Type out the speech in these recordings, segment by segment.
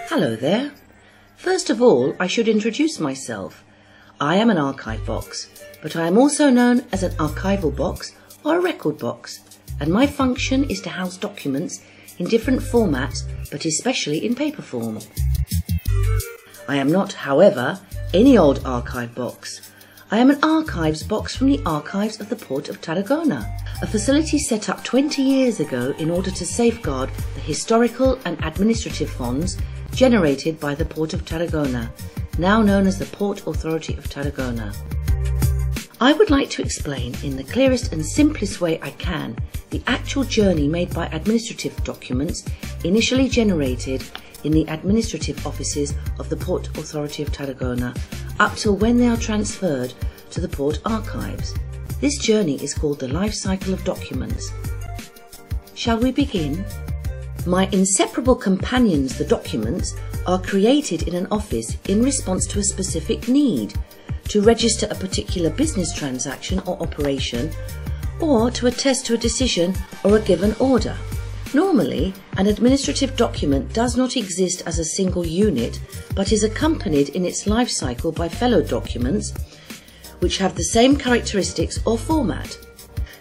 Hello there. First of all, I should introduce myself. I am an archive box, but I am also known as an archival box or a record box, and my function is to house documents in different formats, but especially in paper form. I am not, however, any old archive box. I am an archives box from the archives of the Port of Tarragona, a facility set up 20 years ago in order to safeguard the historical and administrative funds generated by the Port of Tarragona, now known as the Port Authority of Tarragona. I would like to explain in the clearest and simplest way I can the actual journey made by administrative documents initially generated in the administrative offices of the Port Authority of Tarragona up till when they are transferred to the Port Archives. This journey is called the life cycle of documents. Shall we begin? My inseparable companions, the documents, are created in an office in response to a specific need, to register a particular business transaction or operation, or to attest to a decision or a given order. Normally, an administrative document does not exist as a single unit, but is accompanied in its life cycle by fellow documents, which have the same characteristics or format.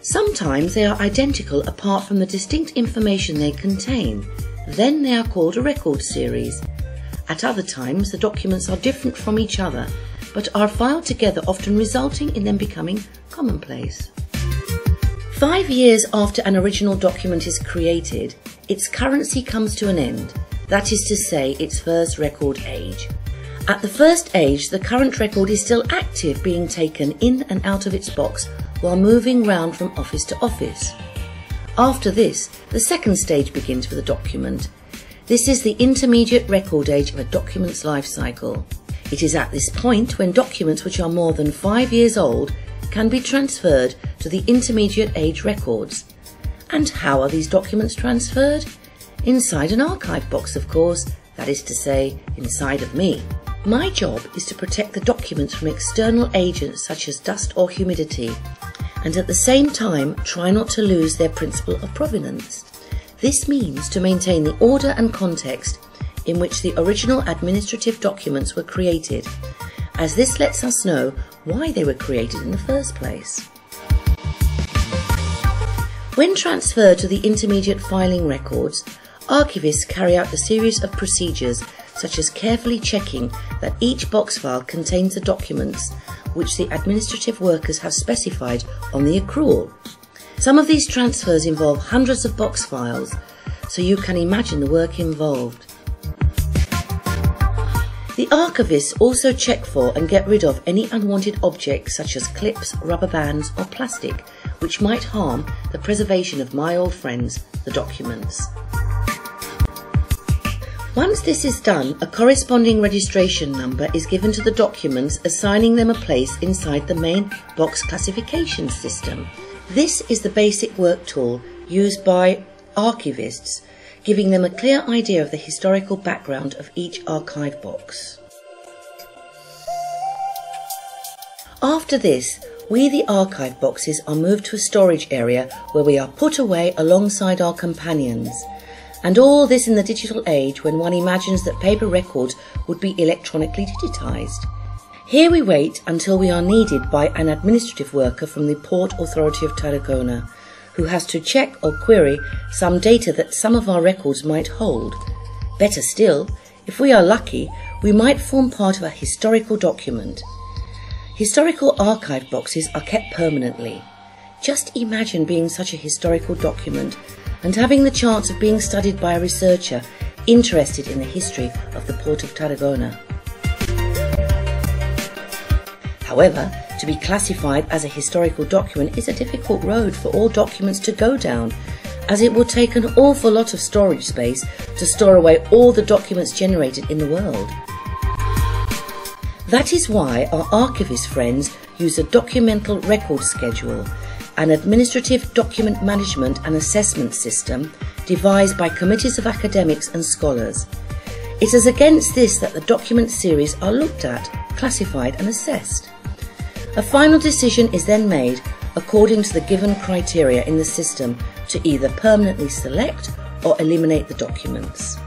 Sometimes they are identical apart from the distinct information they contain. Then they are called a record series. At other times, the documents are different from each other, but are filed together, often resulting in them becoming commonplace. 5 years after an original document is created, its currency comes to an end, that is to say, its first record age. At the first age, the current record is still active, being taken in and out of its box while moving round from office to office. After this, the second stage begins for the document. This is the intermediate record age of a document's life cycle. It is at this point when documents which are more than 5 years old can be transferred to the intermediate age records. And how are these documents transferred? Inside an archive box, of course, that is to say, inside of me. My job is to protect the documents from external agents such as dust or humidity, and at the same time try not to lose their principle of provenance. This means to maintain the order and context in which the original administrative documents were created, as this lets us know why they were created in the first place. When transferred to the intermediate filing records, archivists carry out a series of procedures such as carefully checking that each box file contains the documents which the administrative workers have specified on the accrual. Some of these transfers involve hundreds of box files, so you can imagine the work involved. The archivists also check for and get rid of any unwanted objects such as clips, rubber bands or plastic, which might harm the preservation of my old friends, the documents. Once this is done, a corresponding registration number is given to the documents, assigning them a place inside the main box classification system. This is the basic work tool used by archivists, giving them a clear idea of the historical background of each archive box. After this, we the archive boxes are moved to a storage area where we are put away alongside our companions. And all this in the digital age when one imagines that paper records would be electronically digitised. Here we wait until we are needed by an administrative worker from the Port Authority of Tarragona, who has to check or query some data that some of our records might hold. Better still, if we are lucky, we might form part of a historical document. Historical archive boxes are kept permanently. Just imagine being such a historical document and having the chance of being studied by a researcher interested in the history of the Port of Tarragona. However, to be classified as a historical document is a difficult road for all documents to go down, as it will take an awful lot of storage space to store away all the documents generated in the world. That is why our archivist friends use a documental record schedule, an administrative document management and assessment system devised by committees of academics and scholars. It is against this that the document series are looked at, classified and assessed. A final decision is then made according to the given criteria in the system to either permanently select or eliminate the documents.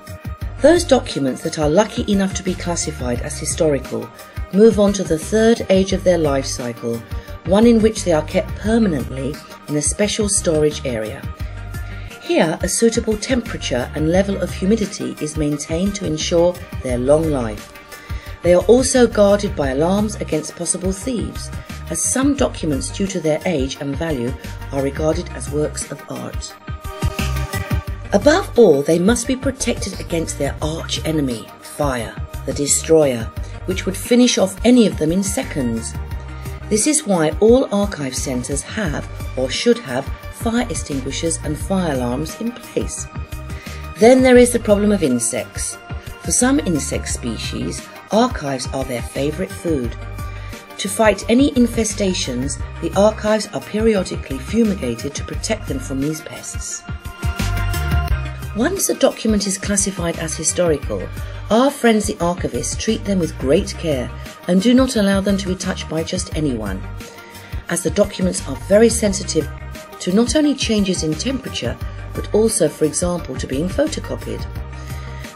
Those documents that are lucky enough to be classified as historical move on to the third age of their life cycle, one in which they are kept permanently in a special storage area. Here, a suitable temperature and level of humidity is maintained to ensure their long life. They are also guarded by alarms against possible thieves, as some documents due to their age and value are regarded as works of art. Above all, they must be protected against their arch enemy, fire, the destroyer, which would finish off any of them in seconds. This is why all archive centres have, or should have, fire extinguishers and fire alarms in place. Then there is the problem of insects. For some insect species, archives are their favourite food. To fight any infestations, the archives are periodically fumigated to protect them from these pests. Once a document is classified as historical, our friends the archivists treat them with great care and do not allow them to be touched by just anyone, as the documents are very sensitive to not only changes in temperature, but also, for example, to being photocopied.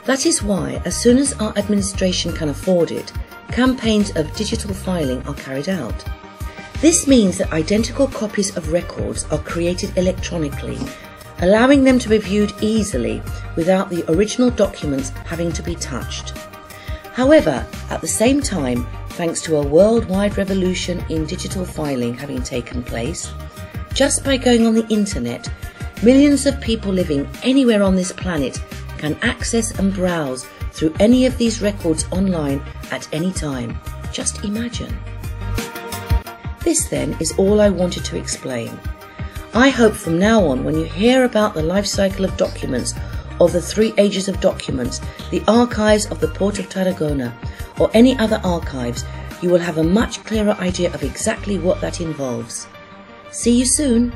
That is why, as soon as our administration can afford it, campaigns of digital filing are carried out. This means that identical copies of records are created electronically, allowing them to be viewed easily without the original documents having to be touched. However, at the same time, thanks to a worldwide revolution in digital filing having taken place, just by going on the internet, millions of people living anywhere on this planet can access and browse through any of these records online at any time. Just imagine. This then is all I wanted to explain. I hope from now on, when you hear about the life cycle of documents, of the 3 ages of documents, the archives of the Port of Tarragona, or any other archives, you will have a much clearer idea of exactly what that involves. See you soon!